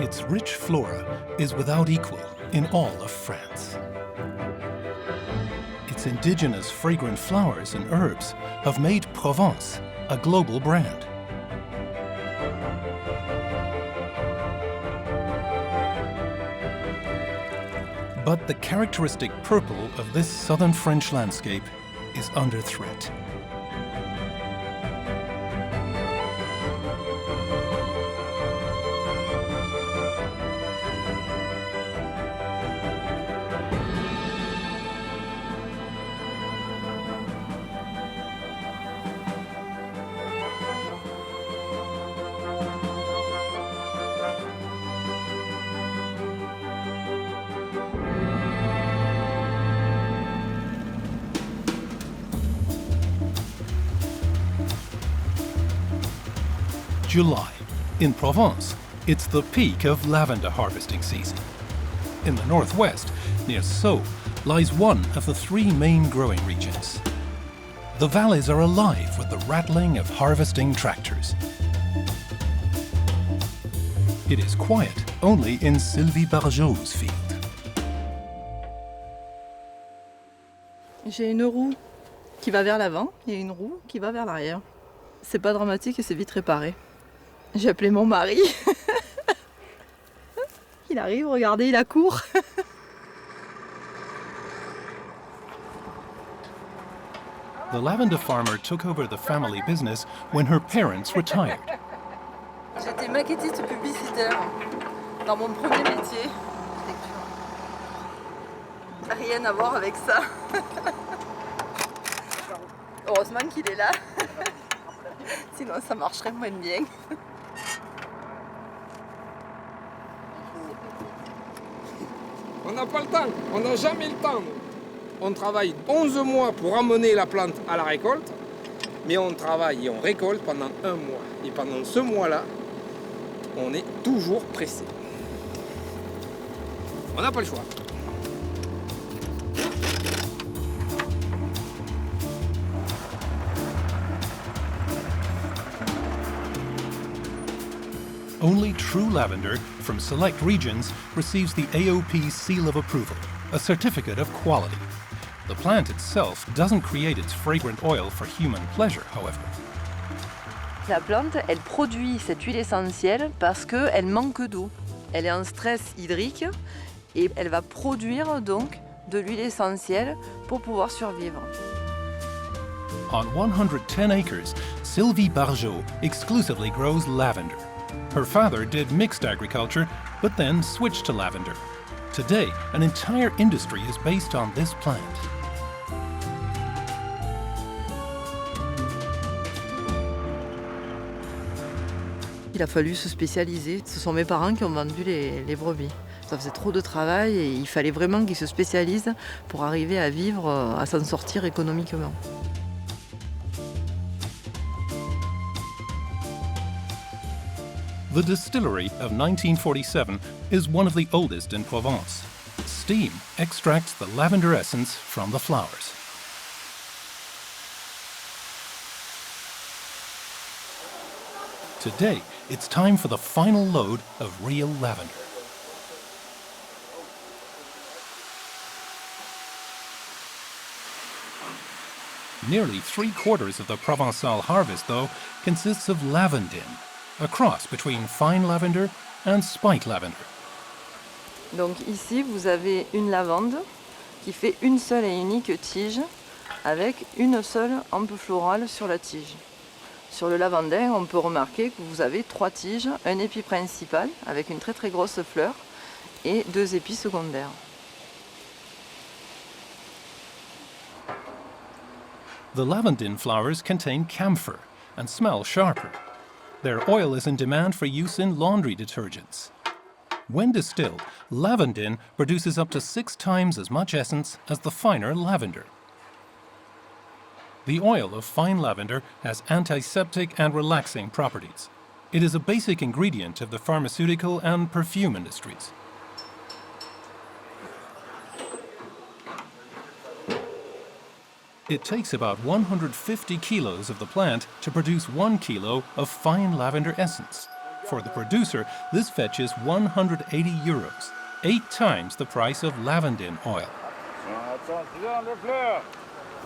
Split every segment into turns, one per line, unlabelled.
Its rich flora is without equal in all of France. Its indigenous fragrant flowers and herbs have made Provence a global brand. But the characteristic purple of this southern French landscape is under threat. July. In Provence, it's the peak of lavender harvesting season. In the northwest, near Sceaux, lies one of the three main growing regions. The valleys are alive with the rattling of harvesting tractors. It is quiet only in Sylvie Barjot's field.
J'ai une roue qui va vers l'avant et une roue qui va vers l'arrière. C'est pas dramatique et c'est vite réparé. J'ai appelé mon mari. Il arrive, regardez, il accourt.
The lavender farmer took over the family business when her parents retired.
J'étais maquettiste publicitaire dans mon premier métier. Rien à voir avec ça. Heureusement qu'il est là. Sinon ça marcherait moins bien.
On n'a pas le temps, on n'a jamais le temps. On travaille 11 mois pour amener la plante à la récolte, mais on travaille et on récolte pendant un mois. Et pendant ce mois-là, on est toujours pressé. On n'a pas le choix.
Only true lavender from select regions receives the AOP seal of approval, a certificate of quality. The plant itself doesn't create its fragrant oil for human pleasure, however.
La plante, elle produit cette huile essentielle parce qu'elle manque d'eau. Elle est en stress hydrique et elle va produire donc de l'huile essentielle pour pouvoir survivre.
On 110 acres, Sylvie Barjot exclusively grows lavender. Her father did mixed agriculture, but then switched to lavender. Today, an entire industry is based on this plant.
Il a fallu se spécialiser. Ce sont mes parents qui ont vendu les brebis. Ça faisait trop de travail et il fallait vraiment qu'ils se spécialisent pour arriver à vivre, à s'en sortir économiquement.
The distillery of 1947 is one of the oldest in Provence. Steam extracts the lavender essence from the flowers. Today, it's time for the final load of real lavender. Nearly 3/4 of the Provençal harvest, though, consists of lavandin, a cross between fine lavender and spike lavender.
Donc ici, vous avez une lavande qui fait une seule et unique tige avec une seule hampe florale sur la tige. Sur le lavandin, on peut remarquer que vous avez 3 tiges, un épi principal avec une très très grosse fleur et 2 épis secondaires.
The lavandin flowers contain camphor and smell sharper. Their oil is in demand for use in laundry detergents. When distilled, lavandin produces up to 6 times as much essence as the finer lavender. The oil of fine lavender has antiseptic and relaxing properties. It is a basic ingredient of the pharmaceutical and perfume industries. It takes about 150 kilos of the plant to produce 1 kilo of fine lavender essence. For the producer, this fetches 180 euros, 8 times the price of lavender oil.
Attention les fleurs!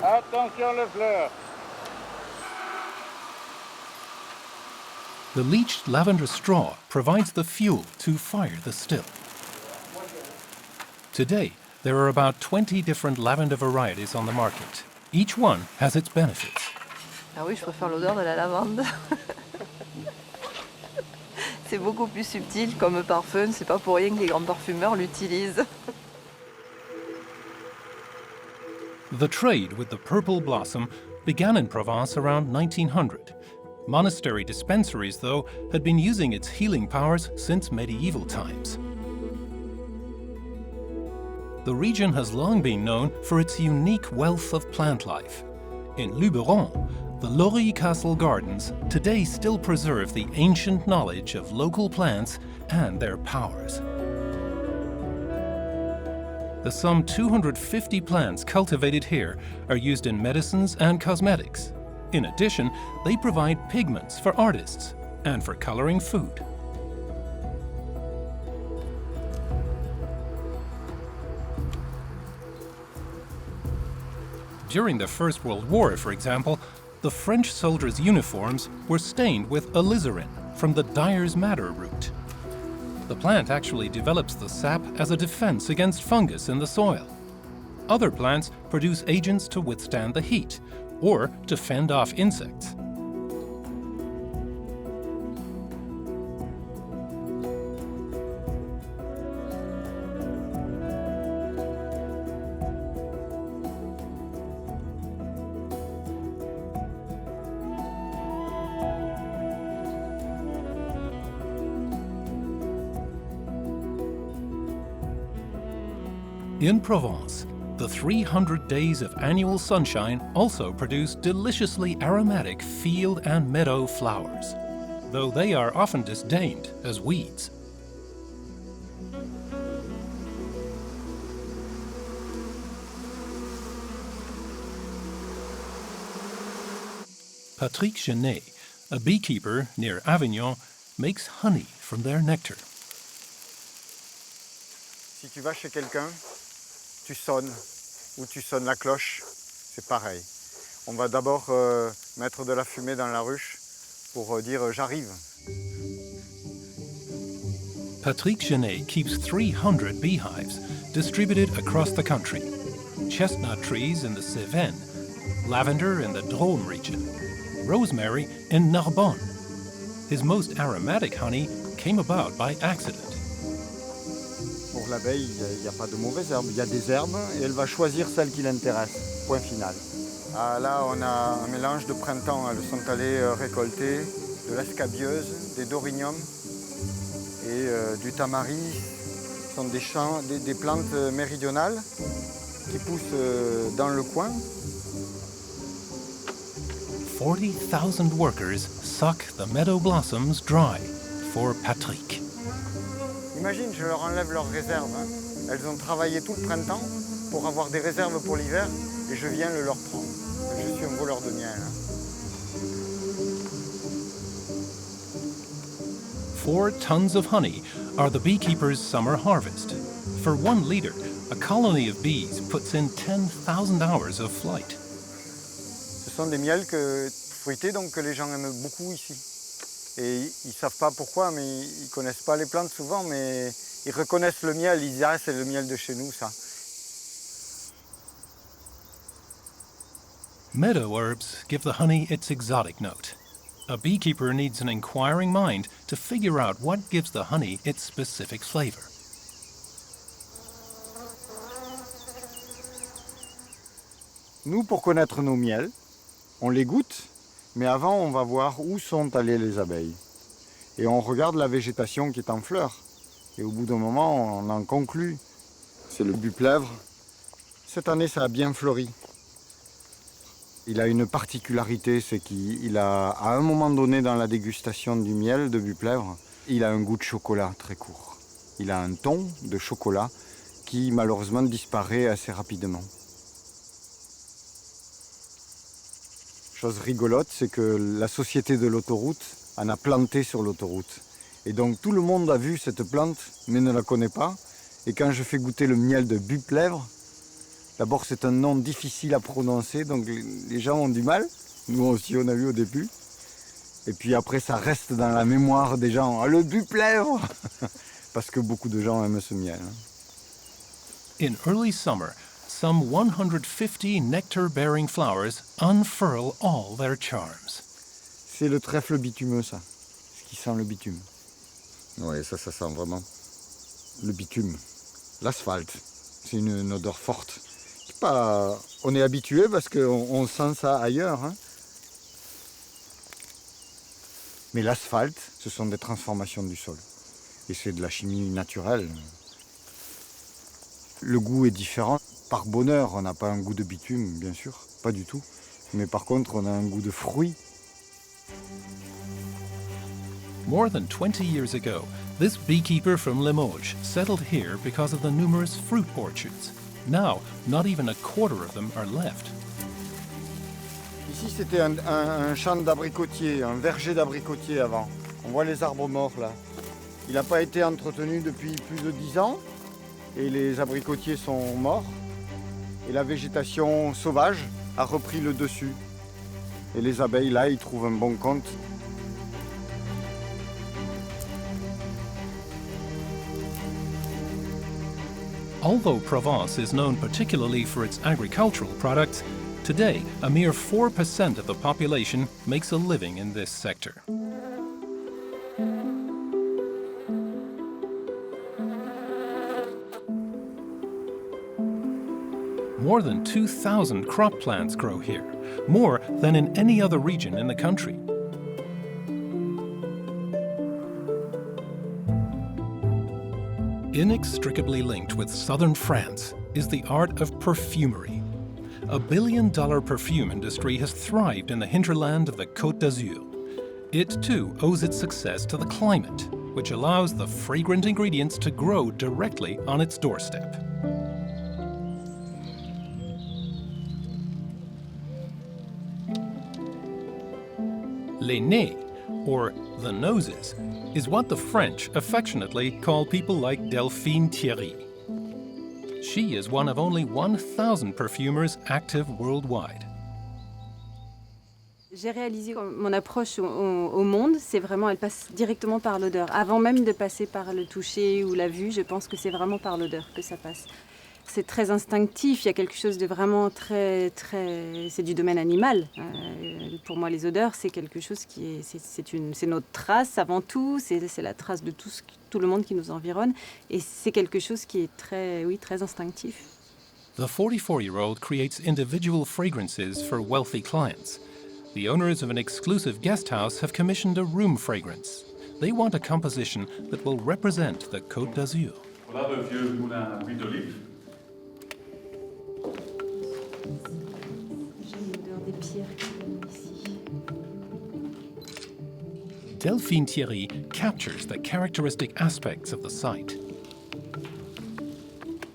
Attention les fleurs!
The leached lavender straw provides the fuel to fire the still. Today, there are about 20 different lavender varieties on the market. Each one has its benefits.
Ah oui, je préfère l'odeur de la lavande. C'est beaucoup plus subtil comme parfum, c'est pas pour rien que les grands parfumeurs l'utilisent.
The trade with the purple blossom began in Provence around 1900. Monastery dispensaries, though, had been using its healing powers since medieval times. The region has long been known for its unique wealth of plant life. In Luberon, the Laurie Castle Gardens today still preserve the ancient knowledge of local plants and their powers. The some 250 plants cultivated here are used in medicines and cosmetics. In addition, they provide pigments for artists and for coloring food. During the First World War, for example, the French soldiers' uniforms were stained with alizarin from the dyer's madder root. The plant actually develops the sap as a defense against fungus in the soil. Other plants produce agents to withstand the heat or to fend off insects. In Provence, the 300 days of annual sunshine also produce deliciously aromatic field and meadow flowers, though they are often disdained as weeds. Patrick Genet, a beekeeper near Avignon, makes honey from their nectar.
Si tu vas chez quelqu'un, tu sonnes ou tu sonnes la cloche, c'est pareil. On va d'abord mettre de la fumée dans la ruche pour dire j'arrive.
Patrick Genet keeps 300 beehives distributed across the country. Chestnut trees in the Cévennes, lavender in the Drôme region, rosemary in Narbonne. His most aromatic honey came about by accident.
Pour l'abeille, il n'y a pas de mauvaises herbes. Il y a des herbes et elle va choisir celle qui l'intéresse. Point final. Ah, là, on a un mélange de printemps. Elles sont allées récolter de l'escabieuse, des doriniums et du tamaris. Ce sont des plantes méridionales qui poussent dans le coin.
40,000 workers suck the meadow blossoms dry for Patrick.
Imagine, je leur enlève leurs réserves. Hein. Elles ont travaillé tout le printemps pour avoir des réserves pour l'hiver et je viens le leur prendre. Je suis un voleur de miel. Hein.
4 tons of honey are the beekeeper's summer harvest. For 1 liter, a colony of bees puts in 10,000 hours of flight.
Ce sont des miels fruités donc, que les gens aiment beaucoup ici. Et ils ne savent pas pourquoi, mais ils ne connaissent pas les plantes souvent, mais ils reconnaissent le miel, ils disent « Ah, c'est le miel de chez nous, ça ».
Meadow herbs give the honey its exotic note. A beekeeper needs an inquiring mind to figure out what gives the honey its specific flavor.
Nous, pour connaître nos miels, on les goûte, mais avant, on va voir où sont allées les abeilles. Et on regarde la végétation qui est en fleurs. Et au bout d'un moment, on en conclut. C'est le buplèvre. Cette année, ça a bien fleuri. Il a une particularité, c'est qu'il a, à un moment donné dans la dégustation du miel de buplèvre, il a un goût de chocolat très court. Il a un ton de chocolat qui, malheureusement, disparaît assez rapidement. Chose rigolote, c'est que la société de l'autoroute en a planté sur l'autoroute. Et donc tout le monde a vu cette plante, mais ne la connaît pas. Et quand je fais goûter le miel de bupe-lèvre, d'abord c'est un nom difficile à prononcer, donc les gens ont du mal. Nous aussi on a eu au début. Et puis après ça reste dans la mémoire des gens. Ah, le bupe-lèvre parce que beaucoup de gens aiment ce miel.
In early summer, some 150 nectar-bearing flowers unfurl all their charms.
C'est le trèfle bitumeux, ça. Ce qui sent le bitume. Oui, ça sent vraiment le bitume. L'asphalte. C'est une odeur forte. On est habitué parce qu'on sent ça ailleurs. Hein. Mais l'asphalte, ce sont des transformations du sol. Et c'est de la chimie naturelle. Le goût est différent. Par bonheur, on n'a pas un goût de bitume, bien sûr. Pas du tout. Mais par contre, on a un goût de fruits.
More than 20 years ago, this beekeeper from Limoges settled here because of the numerous fruit orchards. Now, not even a quarter of them are left.
Ici, c'était un champ d'abricotiers, un verger d'abricotiers avant. On voit les arbres morts là. Il n'a pas été entretenu depuis plus de 10 ans et les abricotiers sont morts. Et la végétation sauvage a repris le dessus. Et les abeilles là, ils trouvent un bon compte.
Although Provence is known particularly for its agricultural products, today a mere 4% of the population makes a living in this sector. More than 2,000 crop plants grow here, more than in any other region in the country. Inextricably linked with southern France is the art of perfumery. A billion-dollar perfume industry has thrived in the hinterland of the Côte d'Azur. It too owes its success to the climate, which allows the fragrant ingredients to grow directly on its doorstep. Les nez, or the noses, is what the French affectionately call people like Delphine Thierry. She is one of only 1,000 perfumers active worldwide.
J'ai réalisé que mon approche au monde, c'est vraiment, elle passe directement par l'odeur. Avant même de passer par le toucher ou la vue, je pense que c'est vraiment par l'odeur que ça passe. C'est très instinctif, il y a quelque chose de vraiment très... C'est du domaine animal. Pour moi, les odeurs, c'est quelque chose qui est... C'est notre trace avant tout, c'est la trace de tout le monde qui nous environne. Et c'est quelque chose qui est très instinctif.
The 44-year-old creates individual fragrances for wealthy clients. The owners of an exclusive guest house have commissioned a room fragrance. They want a composition that will represent the Côte d'Azur.
Voilà de vieux moulins à huile d'olive.
Delphine Thierry captures the characteristic aspects of the site.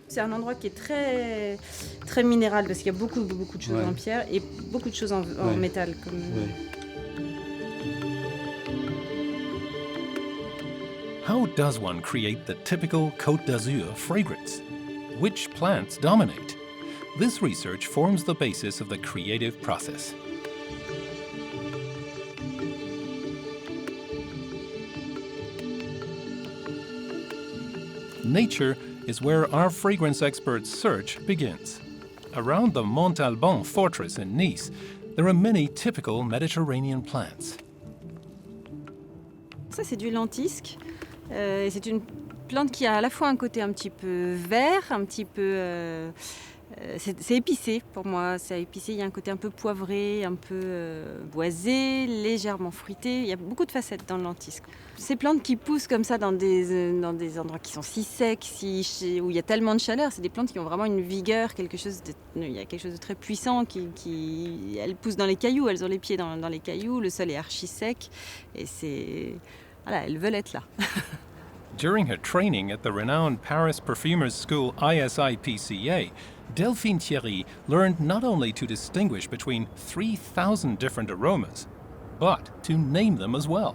C'est un endroit qui est très minéral parce qu'il y a beaucoup de choses en pierre et beaucoup de choses en métal.
How does one create the typical Côte d'Azur fragrance? Which plants dominate? This research forms the basis of the creative process. Nature is where our fragrance experts' search begins. Around the Montalban fortress in Nice, there are many typical Mediterranean plants.
Ça, c'est du lentisque. C'est une plante qui a à la fois un côté un petit peu vert, un petit peu... c'est épicé pour moi, c'est épicé, il y a un côté un peu poivré, un peu boisé, légèrement fruité, il y a beaucoup de facettes dans le lentisque. Ces plantes qui poussent comme ça dans des endroits qui sont si secs, où il y a tellement de chaleur, c'est des plantes qui ont vraiment une vigueur, il y a quelque chose de très puissant, elles poussent dans les cailloux, elles ont les pieds dans les cailloux, le sol est archi sec et elles veulent être là.
During her training at the renowned Paris Perfumers School ISIPCA, Delphine Thierry learned not only to distinguish between 3,000 different aromas, but to name them as well.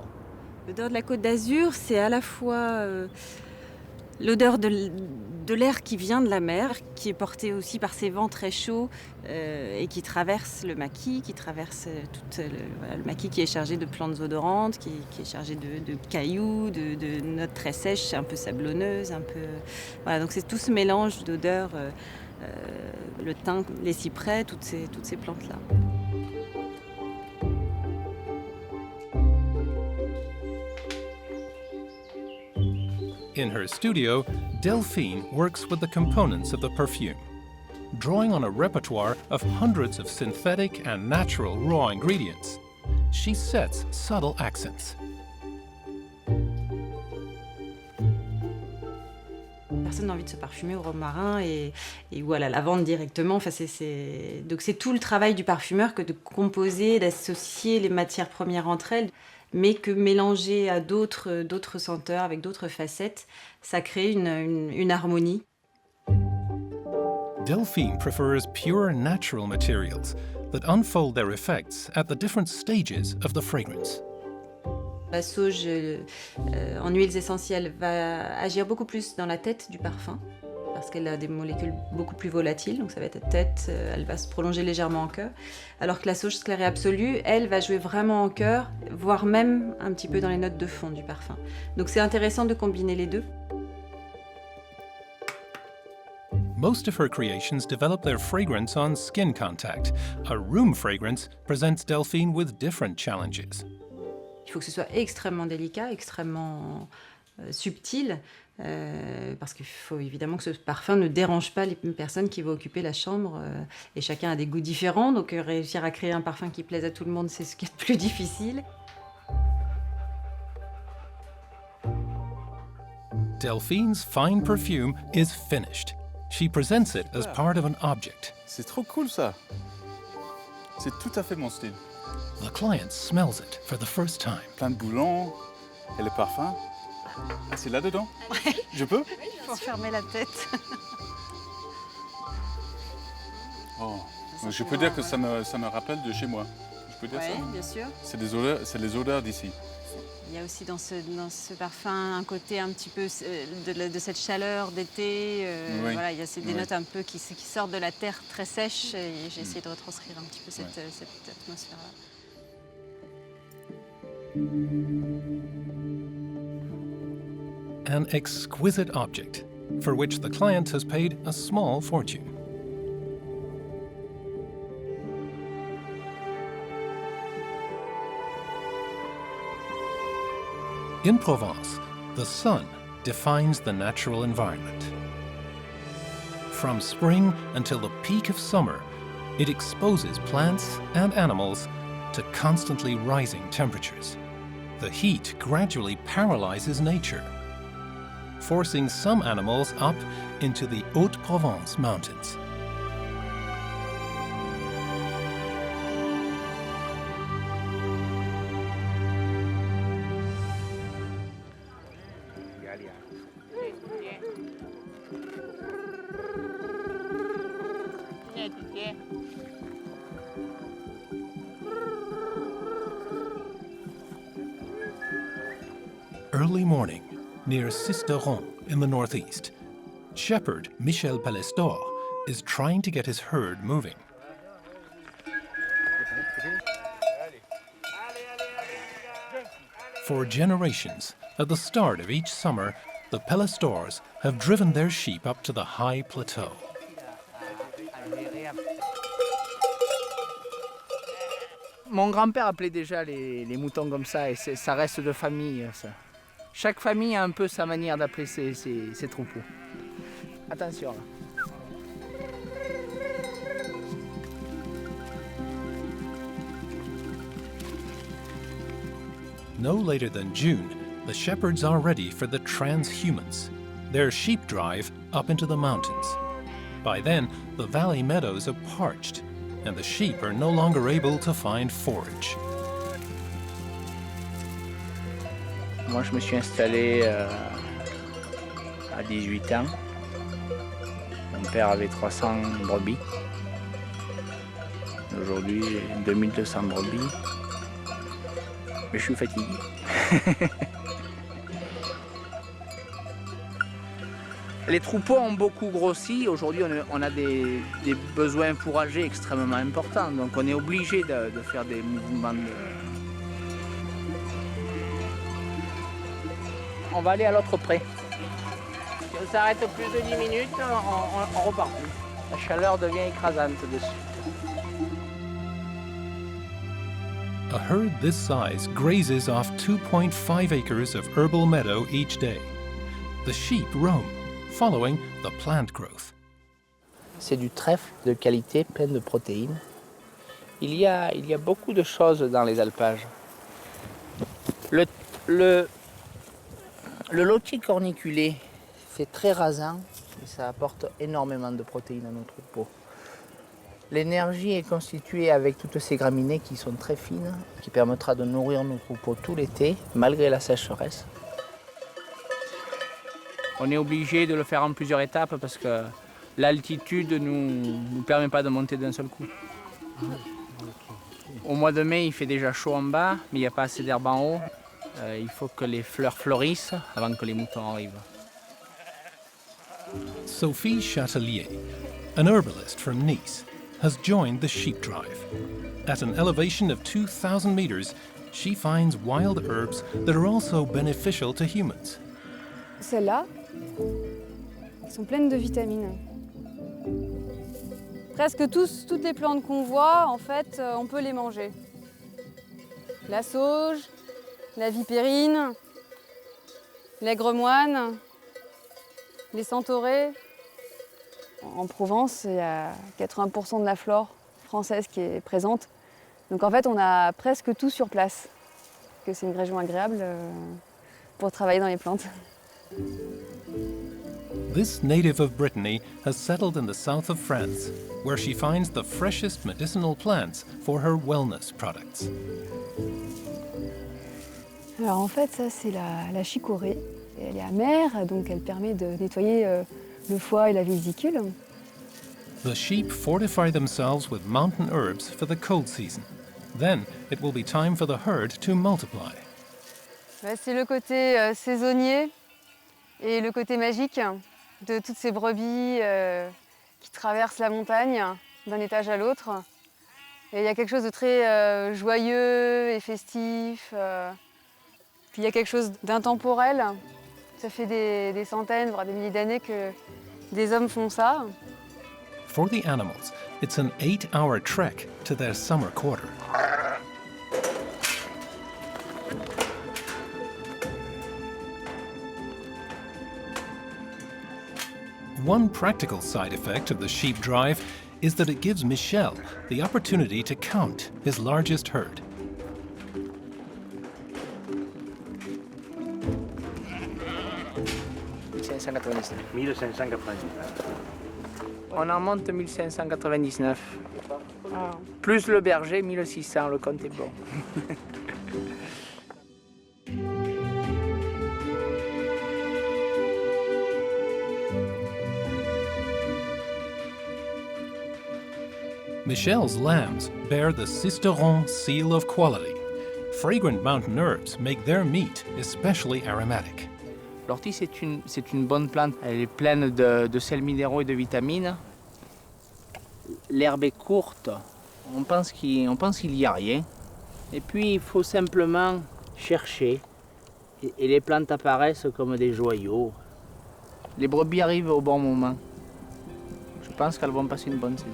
L'odeur de la Côte d'Azur, c'est à la fois l'odeur de l'air qui vient de la mer, qui est porté aussi par ces vents très chauds et qui traverse le maquis, qui traverse le maquis qui est chargé de plantes odorantes, qui est chargé de cailloux, de notes très sèches, un peu sablonneuses, Voilà, donc c'est tout ce mélange d'odeurs, le thym, les cyprès, toutes ces plantes-là.
In her studio, Delphine works with the components of the perfume. Drawing on a repertoire of hundreds of synthetic and natural raw ingredients, she sets subtle accents.
Personne n'a envie de se parfumer au romarin ou à la lavande directement. Enfin, donc c'est tout le travail du parfumeur que de composer, d'associer les matières premières entre elles, mais que mélanger à d'autres senteurs, avec d'autres facettes, ça crée une harmonie.
Delphine prefers pure natural materials that unfold their effects at the different stages of the fragrance.
La sauge en huiles essentielles va agir beaucoup plus dans la tête du parfum, parce qu'elle a des molécules beaucoup plus volatiles, donc ça va être la tête, elle va se prolonger légèrement en cœur, alors que la sauge sclérée absolue, elle va jouer vraiment en cœur, voire même un petit peu dans les notes de fond du parfum. Donc c'est intéressant de combiner les deux.
Most of her creations develop their fragrance on skin contact. A room fragrance presents Delphine with different challenges.
Il faut que ce soit extrêmement délicat, extrêmement subtil, parce qu'il faut évidemment que ce parfum ne dérange pas les personnes qui vont occuper la chambre. Et chacun a des goûts différents, donc réussir à créer un parfum qui plaise à tout le monde, c'est ce qui est le plus difficile.
Delphine's fine perfume is finished. She presents it as part of an object.
C'est trop cool ça. C'est tout à fait mon style.
The client smells it for the first time.
Plein de boulons et le parfum. Ah, c'est là-dedans. Je peux?
Il faut fermer la tête.
Oh. Je peux dire que ça me rappelle de chez moi. Je peux dire ça?
Oui, bien sûr.
C'est les odeurs d'ici.
Il y a aussi dans ce parfum un côté un petit peu de cette chaleur d'été.
Oui.
Voilà, il y a des notes un peu qui sortent de la terre très sèche et j'ai essayé de retranscrire un petit peu cette atmosphère-là.
An exquisite object for which the client has paid a small fortune. In Provence, the sun defines the natural environment. From spring until the peak of summer, it exposes plants and animals to constantly rising temperatures. The heat gradually paralyzes nature, forcing some animals up into the Haute-Provence mountains. Early morning, near Sisteron in the northeast, shepherd Michel Palestor is trying to get his herd moving. For generations, at the start of each summer, the Palestors have driven their sheep up to the high plateau.
Mon grand-père appelait déjà les moutons comme ça et ça reste de famille. Ça. Chaque famille a un peu sa manière d'appeler ses troupeaux. Attention là.
No later than June, the shepherds are ready for the transhumance, their sheep drive up into the mountains. By then, the valley meadows are parched, and the sheep are no longer able to find forage.
Moi, je me suis installé à 18 ans. Mon père avait 300 brebis. Aujourd'hui, j'ai 2200 brebis. Mais je suis fatigué. Les troupeaux ont beaucoup grossi. Aujourd'hui, on a des besoins fourragers extrêmement importants. Donc on est obligé de faire des mouvements de... On va aller à l'autre pré. Si on s'arrête plus de 10 minutes, on repart plus. La chaleur devient écrasante dessus.
A herd this size grazes off 2.5 acres of herbal meadow each day. The sheep roam, following the plant growth.
C'est du trèfle de qualité, plein de protéines. Il y a beaucoup de choses dans les alpages. Le lotier corniculé fait très rasant et ça apporte énormément de protéines à nos troupeaux. L'énergie est constituée avec toutes ces graminées qui sont très fines, qui permettra de nourrir nos troupeaux tout l'été, malgré la sécheresse. On est obligé de le faire en plusieurs étapes parce que l'altitude ne nous permet pas de monter d'un seul coup. Au mois de mai, il fait déjà chaud en bas, mais il n'y a pas assez d'herbe en haut. Il faut que les fleurs fleurissent avant que les moutons arrivent.
Sophie Chatelier, an herbalist from Nice, has joined the sheep drive. At an elevation of 2,000 meters, she finds wild herbs that are also beneficial to humans.
Celles-là, elles sont pleines de vitamines. Presque toutes les plantes qu'on voit, en fait, on peut les manger. La sauge, la vipérine, l'aigre-moine, les centaurées. En Provence, il y a 80% de la flore française qui est présente. Donc en fait, on a presque tout sur place. Que c'est une région agréable pour travailler dans les plantes.
This native of Brittany has settled in the south of France, where she finds the freshest medicinal plants for her wellness products.
Alors en fait, ça c'est la chicorée. Elle est amère, donc elle permet de nettoyer le foie et la vésicule.
The sheep fortify themselves with mountain herbs for the cold season. Then it will be time for the herd to multiply.
C'est le côté saisonnier et le côté magique de toutes ces brebis qui traversent la montagne d'un étage à l'autre. Et il y a quelque chose de très joyeux et festif. Puis il y a quelque chose d'intemporel. Ça fait des centaines, voire des milliers d'années que des hommes font ça.
For the animals, it's an 8-hour trek to their summer quarter. One practical side effect of the sheep drive is that it gives Michel the opportunity to count his largest herd.
On en monte 1599. Plus le berger, 1600, le compte est bon.
Michel's lambs bear the Sisteron seal of quality. Fragrant mountain herbs make their meat especially aromatic.
L'ortie, c'est une bonne plante. Elle est pleine de sels minéraux et de vitamines. L'herbe est courte. On pense qu'il n'y a rien. Et puis, il faut simplement chercher. Et les plantes apparaissent comme des joyaux. Les brebis arrivent au bon moment. Je pense qu'elles vont passer une bonne saison.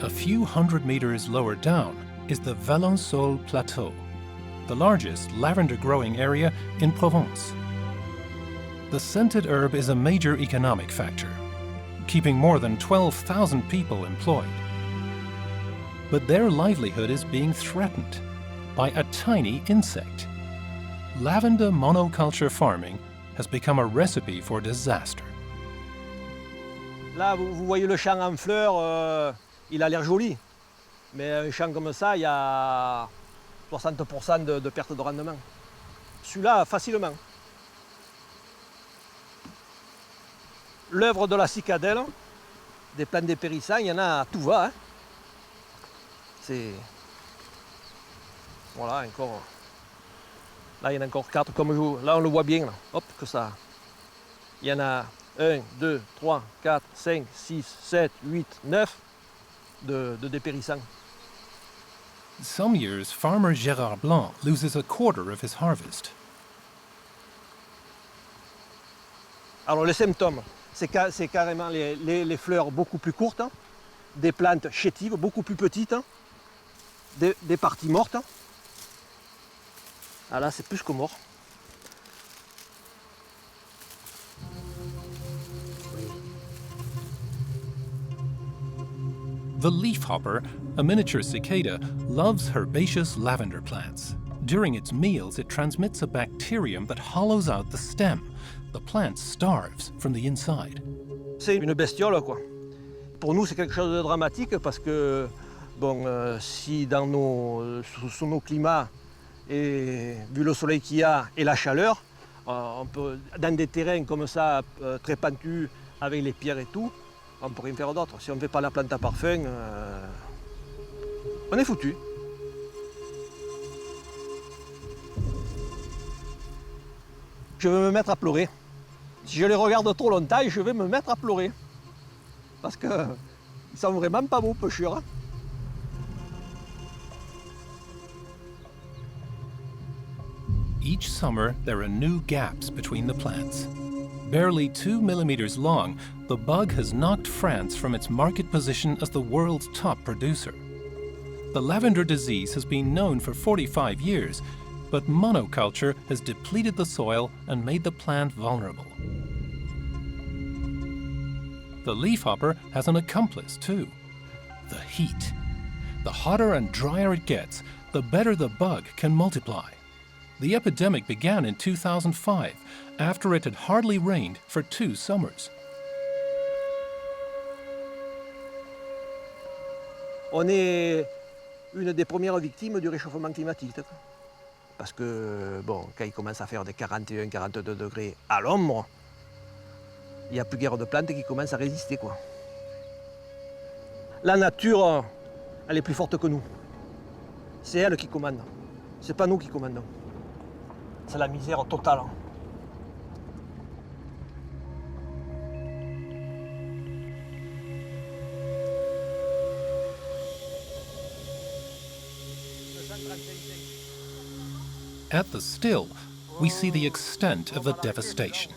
A few hundred meters lower down is the Valençol Plateau, the largest lavender-growing area in Provence. The scented herb is a major economic factor, keeping more than 12,000 people employed. But their livelihood is being threatened by a tiny insect. Lavender monoculture farming has become a recipe for disaster.
Là, vous voyez le champ en fleurs, il a l'air joli. Mais un champ comme ça, il y a 60% de perte de rendement. Celui-là, facilement. L'œuvre de la cicadelle, des plantes dépérissants, il y en a à tout va. Hein. C'est... Voilà, encore... Là, il y en a encore 4, comme je... Là, on le voit bien, là. Hop, que ça... Il y en a 1, 2, 3, 4, 5, 6, 7, 8, 9 de dépérissants.
Some years, farmer Gérard Blanc loses a quarter of his harvest.
Alors, les symptômes, c'est carrément les fleurs beaucoup plus courtes, hein, des plantes chétives beaucoup plus petites, hein, des parties mortes. Hein. Ah là, c'est plus que mort.
The leafhopper, a miniature cicada, loves herbaceous lavender plants. During its meals, it transmits a bacterium that hollows out the stem. The plant starves from the inside.
C'est une bestiole, quoi. Pour nous, c'est quelque chose de dramatique parce que, bon, si sous nos climats, et vu le soleil qu'il y a et la chaleur, on peut, dans des terrains comme ça, très pentus, avec les pierres et tout, on ne peut rien faire d'autre. Si on ne fait pas la plante à parfum, on est foutu. Je vais me mettre à pleurer. Si je les regarde trop longtemps, je vais me mettre à pleurer. Parce qu'ils sont vraiment pas beaux, pêcheurs. Hein.
Each summer, there are new gaps between the plants. Barely 2 millimeters long, the bug has knocked France from its market position as the world's top producer. The lavender disease has been known for 45 years, but monoculture has depleted the soil and made the plant vulnerable. The leafhopper has an accomplice too: the heat. The hotter and drier it gets, the better the bug can multiply. The epidemic began in 2005, after it had hardly rained for 2 summers.
On est une des premières victimes du réchauffement climatique. Parce que, bon, quand il commence à faire des 41-42 degrés à l'ombre, il n'y a plus guère de plantes qui commencent à résister, quoi. La nature, elle est plus forte que nous. C'est elle qui commande. C'est pas nous qui commandons. C'est la misère totale.
At the still, we see the extent of the devastation.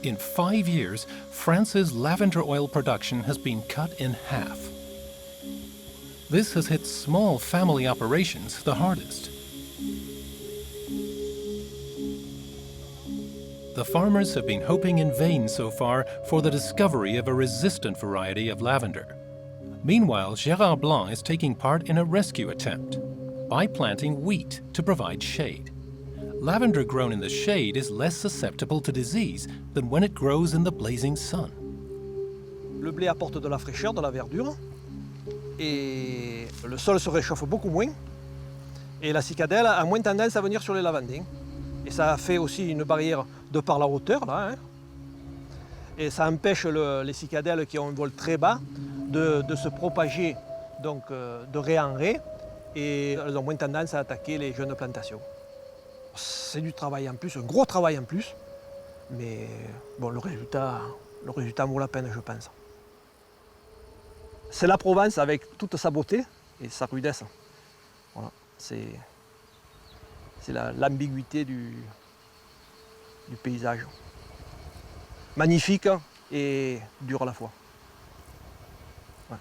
In 5 years, France's lavender oil production has been cut in half. This has hit small family operations the hardest. The farmers have been hoping in vain so far for the discovery of a resistant variety of lavender. Meanwhile, Gérard Blanc is taking part in a rescue attempt by planting wheat to provide shade. Lavender grown in the shade is less susceptible to disease than when it grows in the blazing sun.
Le blé apporte de la fraîcheur, de la verdure, et le sol se réchauffe beaucoup moins. Et la cicadelle a moins tendance à venir sur les lavandins. Et ça fait aussi une barrière de par la hauteur, là. Hein. Et ça empêche les cicadelles qui ont un vol très bas de se propager donc, de raie en raie. Et elles ont moins tendance à attaquer les jeunes plantations. C'est du travail en plus, un gros travail en plus. Mais bon, le résultat vaut la peine, je pense. C'est la Provence avec toute sa beauté et sa rudesse. Voilà, c'est l'ambiguïté du paysage. Magnifique et dur à la fois. Ouais.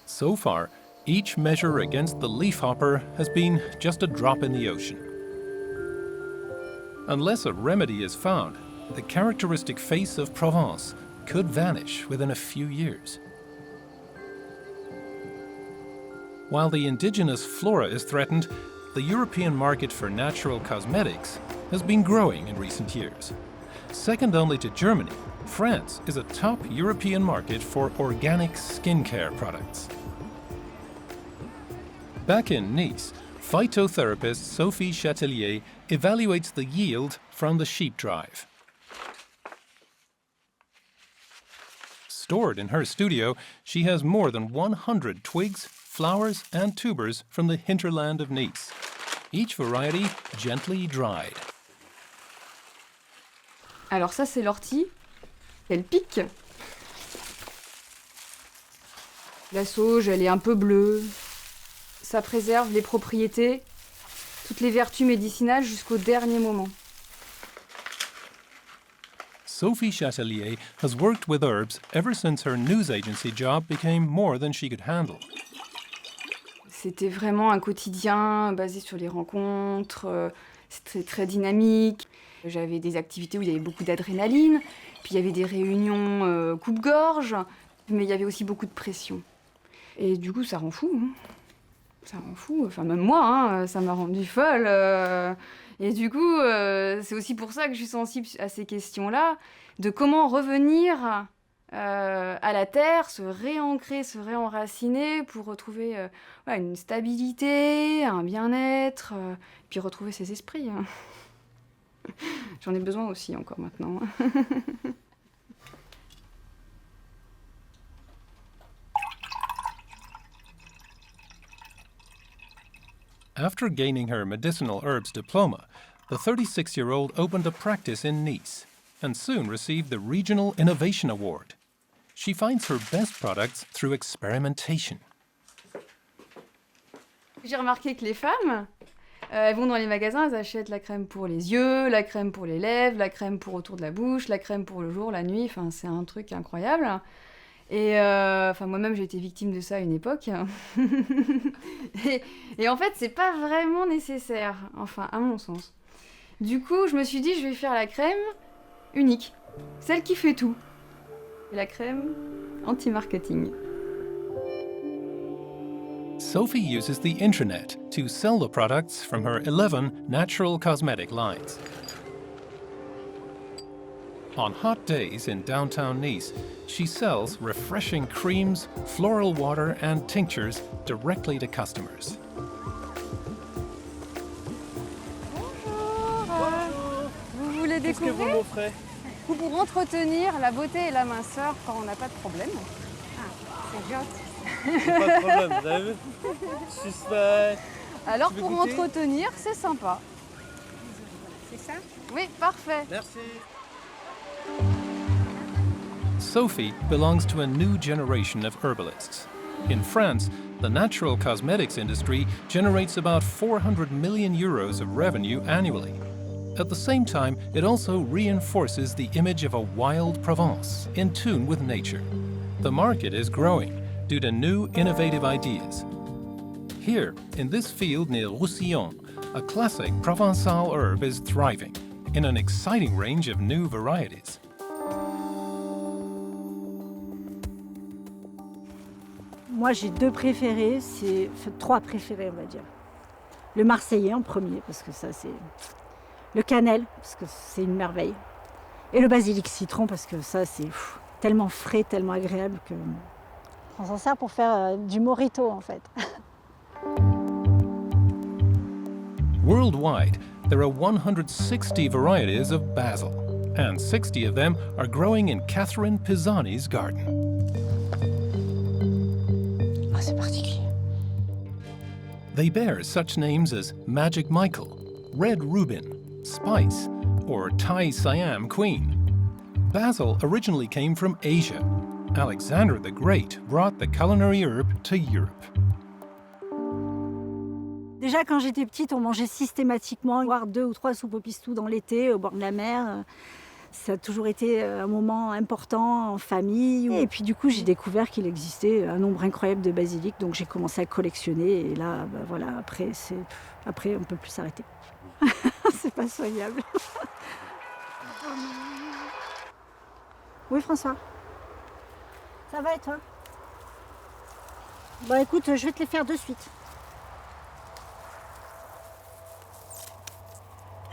So far, each measure against the leafhopper has been just a drop in the ocean. Unless a remedy is found, the characteristic face of Provence could vanish within a few years. While the indigenous flora is threatened, the European market for natural cosmetics has been growing in recent years. Second only to Germany, France is a top European market for organic skincare products. Back in Nice, phytotherapist Sophie Chatelier evaluates the yield from the sheep drive. Stored in her studio, she has more than 100 twigs, flowers and tubers from the hinterland of Nice, each variety gently dried.
Alors ça, c'est l'ortie. Elle pique. La sauge, elle est un peu bleue. Ça préserve les propriétés, toutes les vertus médicinales jusqu'au dernier moment.
Sophie Chatelier has worked with herbs ever since her news agency job became more than she could handle.
C'était vraiment un quotidien basé sur les rencontres, c'était très dynamique. J'avais des activités où il y avait beaucoup d'adrénaline, puis il y avait des réunions coupe-gorge, mais il y avait aussi beaucoup de pression. Et du coup, ça rend fou. Hein. Ça rend fou, enfin même moi, hein, ça m'a rendue folle. Et du coup, c'est aussi pour ça que je suis sensible à ces questions-là, de comment revenir à la terre, se réancrer, se réenraciner pour retrouver une stabilité, un bien-être, puis retrouver ses esprits. Hein. J'en ai besoin aussi encore maintenant.
After gaining her medicinal herbs diploma, the 36-year-old opened a practice in Nice and soon received the Regional Innovation Award. She finds her best products through experimentation.
J'ai remarqué que les femmes, elles vont dans les magasins, elles achètent la crème pour les yeux, la crème pour les lèvres, la crème pour autour de la bouche, la crème pour le jour, la nuit, enfin c'est un truc incroyable. Et moi-même j'ai été victime de ça à une époque. et en fait c'est pas vraiment nécessaire, enfin à mon sens. Du coup je me suis dit je vais faire la crème unique, celle qui fait tout. Et la crème anti-marketing.
Sophie uses the internet to sell the products from her 11 natural cosmetic lines. On hot days in downtown Nice, she sells refreshing creams, floral water and tinctures directly to customers.
Bonjour. Vous voulez découvrir?
Qu'est-ce que vous m'offrez?
Pour entretenir la beauté et la minceur quand on n'a pas de problème.
C'est gentil.
Pas de problème, vous avez vu? Suspect.
Alors pour entretenir, c'est sympa.
C'est ça?
Oui, parfait.
Merci.
Sophie belongs to a new generation of herbalists. In France, the natural cosmetics industry generates about 400 million euros of revenue annually. At the same time, it also reinforces the image of a wild Provence in tune with nature. The market is growing due to new innovative ideas. Here, in this field near Roussillon, a classic Provençal herb is thriving in an exciting range of new varieties.
Moi, j'ai deux préférés, trois préférés, on va dire. Le marseillais en premier, parce que ça, c'est... Le cannelle, parce que c'est une merveille. Et le basilic citron, parce que ça, c'est tellement frais, tellement agréable que... On s'en sert pour faire du mojito, en fait.
Worldwide, there are 160 varieties of basil, and 60 of them are growing in Catherine Pisani's garden.
Ah, c'est particulier.
They bear such names as Magic Michael, Red Reuben, Spice, or Thai Siam Queen. Basil originally came from Asia. Alexander the Great brought the culinary herb to Europe.
Déjà, quand j'étais petite, on mangeait systématiquement, voire 2 ou 3 soupes au pistou dans l'été, au bord de la mer. Ça a toujours été un moment important en famille. Et puis du coup, j'ai découvert qu'il existait un nombre incroyable de basilic. Donc j'ai commencé à collectionner. Et là, voilà, après, on ne peut plus s'arrêter. C'est pas soignable. Oui, François. Ça va et toi? Bah écoute, je vais te les faire de suite.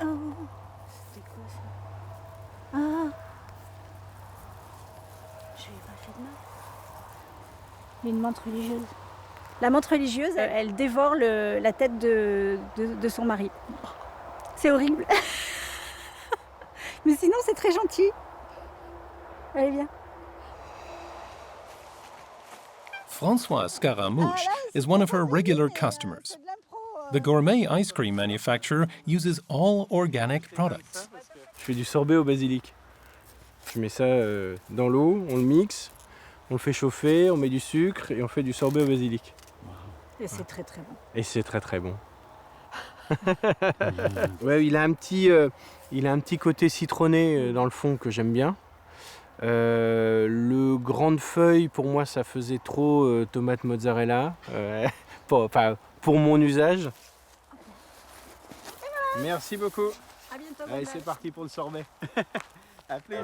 Oh, c'était quoi ça? Ah, je n'ai pas fait de mal. Une menthe religieuse. La menthe religieuse, elle dévore la tête de son mari. C'est horrible. Mais sinon, c'est très gentil. Allez, viens.
Françoise Scaramouche is one of her regular customers. The gourmet ice cream manufacturer uses all organic products.
Je fais du sorbet au basilic. Je mets ça dans l'eau, on le mixe, on le fait chauffer, on met du sucre et on fait du sorbet au basilic.
Et c'est très très bon.
Et c'est très très bon. Ouais, il a un petit côté citronné dans le fond que j'aime bien. Le grande feuille, pour moi, ça faisait trop tomate mozzarella, pour mon usage. Merci beaucoup.
À bientôt.
Allez, c'est parti pour le sorbet. À plus.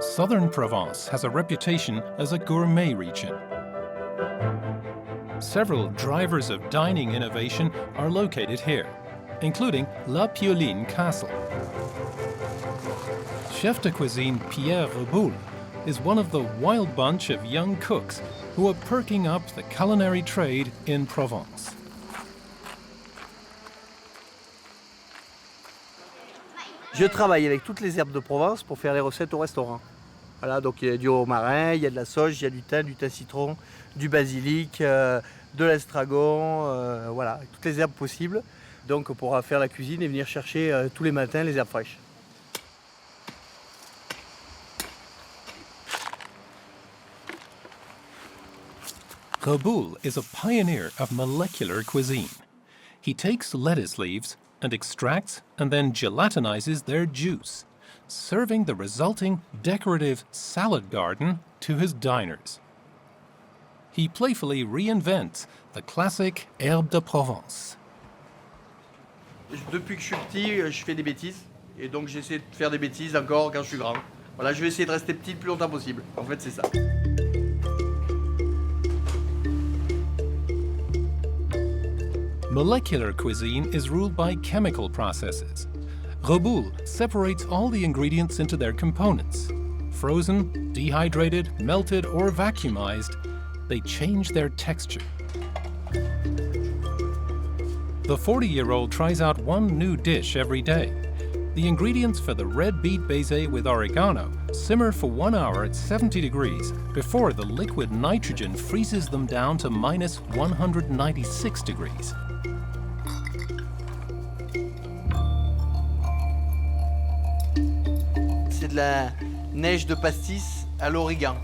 Southern Provence has a reputation as a gourmet region. Several drivers of dining innovation are located here, including La Pioline Castle. Chef de cuisine Pierre Reboul is one of the wild bunch of young cooks who are perking up the culinary trade in Provence.
Je travaille avec toutes les herbes de Provence pour faire les recettes au restaurant. Voilà, donc il y a du romarin, il y a de la sauge, il y a du thym citron, du basilic, de l'estragon, voilà, toutes les herbes possibles. Donc on pourra faire la cuisine et venir chercher tous les matins les herbes fraîches.
Reboul is a pioneer of molecular cuisine. He takes lettuce leaves and extracts and then gelatinizes their juice, serving the resulting decorative salad garden to his diners. He playfully reinvents the classic herbe de Provence.
Depuis que je suis petit, je fais des bêtises. Et donc j'essaie de faire des bêtises encore quand je suis grand. Voilà, je vais essayer de rester petit le plus longtemps possible. En fait, c'est ça.
Molecular cuisine is ruled by chemical processes. Reboul separates all the ingredients into their components. Frozen, dehydrated, melted, or vacuumized, they change their texture. The 40-year-old tries out one new dish every day. The ingredients for the red beet baiser with oregano simmer for 1 hour at 70 degrees before the liquid nitrogen freezes them down to minus 196 degrees.
C'est de la neige de pastis à l'origan.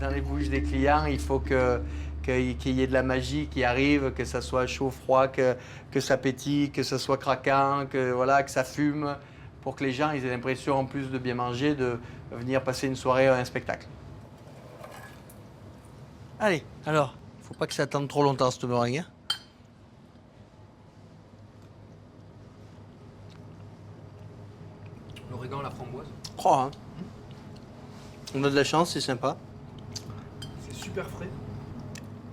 Dans les bouches des clients, il faut qu'il y ait de la magie qui arrive, que ça soit chaud, froid, que ça pétille, que ça soit craquant, que ça fume, pour que les gens aient l'impression, en plus de bien manger, de venir passer une soirée à un spectacle. Allez, alors, faut pas que ça attende trop longtemps cette meringue. Hein.
L'origan, la framboise.
Oh, hein. On a de la chance, c'est sympa.
C'est super frais.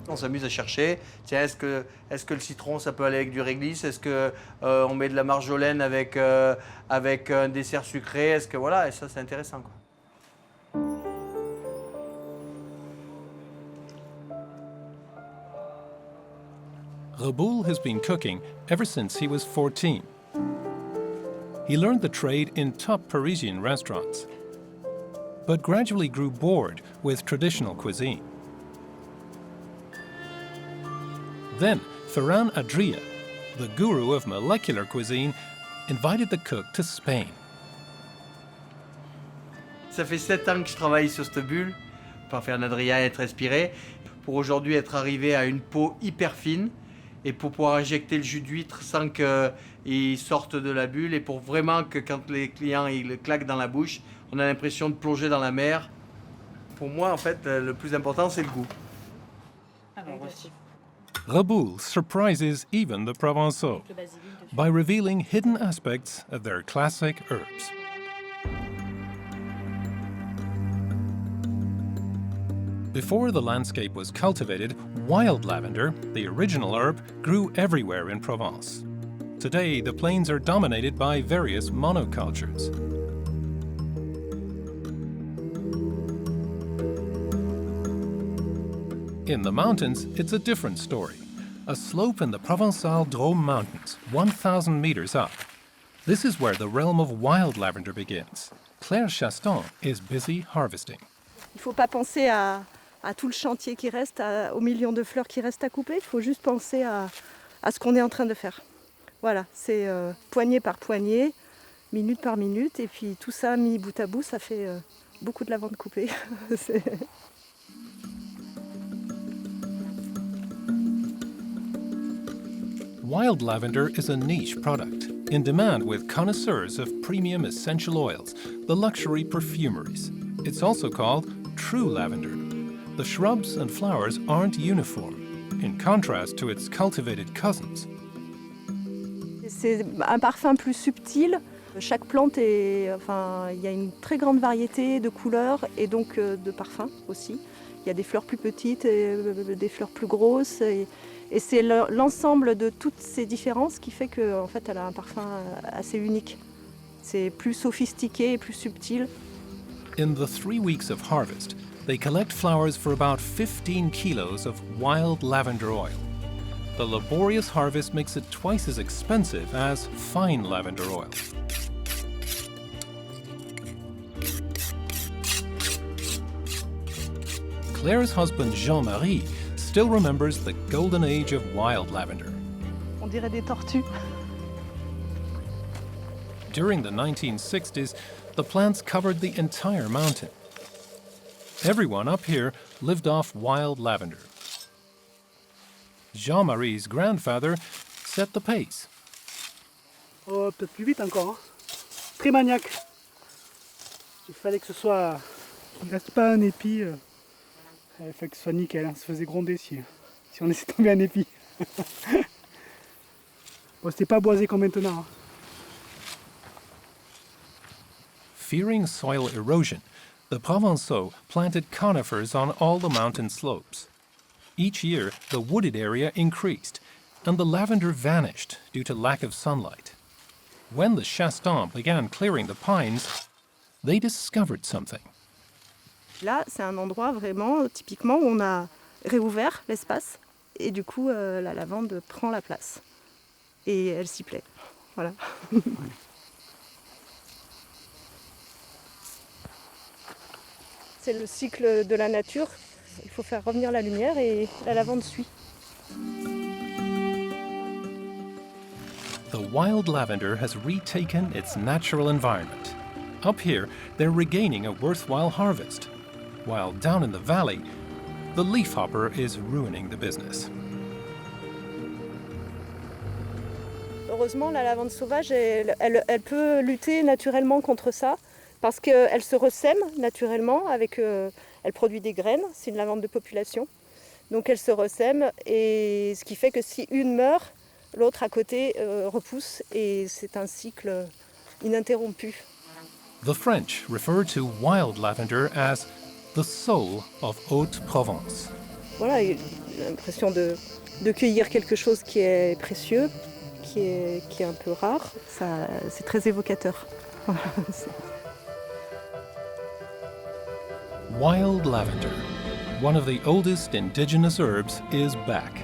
On s'amuse à chercher. Tiens, est-ce que le citron, ça peut aller avec du réglisse? Est-ce qu'on met de la marjolaine avec un dessert sucré? Est-ce que voilà, et ça c'est intéressant quoi.
Reboul has been cooking ever since he was 14. He learned the trade in top Parisian restaurants, but gradually grew bored with traditional cuisine. Then, Ferran Adria, the guru of molecular cuisine, invited the cook to Spain.
Ça fait 7 ans que je travaille sur cette bulle, pour faire un Adria et être respiré, pour aujourd'hui être arrivé à une peau hyper fine, et pour pouvoir injecter le jus d'huître sans qu'il sorte de la bulle, et pour vraiment que quand les clients ils le claquent dans la bouche, on a l'impression de plonger dans la mer. Pour moi, en fait, le plus important, c'est le goût. Alors, voici.
Reboul surprises even the Provençaux by revealing hidden aspects of their classic herbs. Before the landscape was cultivated, wild lavender, the original herb, grew everywhere in Provence. Today, the plains are dominated by various monocultures. In the mountains, it's a different story. A slope in the Provençal Drôme Mountains, 1,000 meters up. This is where the realm of wild lavender begins. Claire Chaston is busy harvesting.
Il ne faut pas penser à tout le chantier qui reste, aux millions de fleurs qui restent à couper. Il faut juste penser à ce qu'on est en train de faire. Voilà, c'est poignée par poignée, minute par minute. Et puis tout ça mis bout à bout, ça fait beaucoup de lavande coupée.
Wild lavender is a niche product, in demand with connoisseurs of premium essential oils, the luxury perfumeries. It's also called true lavender. The shrubs and flowers aren't uniform, in contrast to its cultivated cousins.
C'est un parfum plus subtil. Chaque plante il y a une très grande variété de couleurs et donc de parfums aussi. Il y a des fleurs plus petites, et des fleurs plus grosses. Et c'est l'ensemble de toutes ces différences qui fait qu'en fait, elle a un parfum assez unique. C'est plus sophistiqué et plus subtil.
In the 3 weeks of harvest, they collect flowers for about 15 kilos of wild lavender oil. The laborious harvest makes it twice as expensive as fine lavender oil. Claire's husband Jean-Marie still remembers the golden age of wild lavender.
On dirait des tortues.
During the 1960s, the plants covered the entire mountain. Everyone up here lived off wild lavender. Jean-Marie's grandfather set the pace.
Oh, peut-être plus vite encore. Hein. Très maniaque. Il fallait que ce soit... qu'il ne reste pas un épi. Il fallait que ce soit nickel. Hein. Ça se faisait gronder si on laissait tomber un épi. Bon, c'était pas boisé comme maintenant. Hein.
Fearing soil erosion, the Provençaux planted conifers on all the mountain slopes. Each year, the wooded area increased, and the lavender vanished due to lack of sunlight. When the Chastons began clearing the pines, they discovered something.
Là, c'est un endroit vraiment, typiquement, où on a réouvert l'espace, et du coup, la lavande prend la place. Et elle s'y plaît. Voilà. C'est le cycle de la nature. Il faut faire revenir la lumière et la lavande suit.
The wild lavender has retaken its natural environment. Up here, they're regaining a worthwhile harvest, while down in the valley, the leafhopper is ruining the business.
Heureusement, la lavande sauvage, elle peut lutter naturellement contre ça, parce qu'elle se ressème naturellement, elle produit des graines, c'est une lavande de population. Donc elle se ressème, et ce qui fait que si une meurt, l'autre à côté repousse, et c'est un cycle ininterrompu.
The French refer to wild lavender as the soul of Haute-Provence.
Voilà, il a l'impression de cueillir quelque chose qui est précieux, qui est un peu rare. Ça, c'est très évocateur.
Wild lavender, one of the oldest indigenous herbs, is back.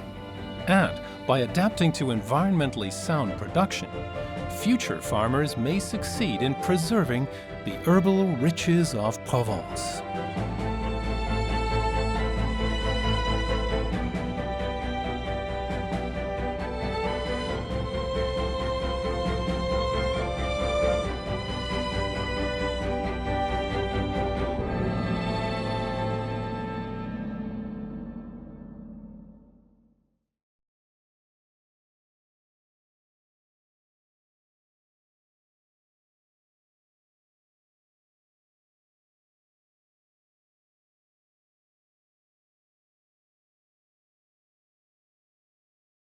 And by adapting to environmentally sound production, future farmers may succeed in preserving the herbal riches of Provence.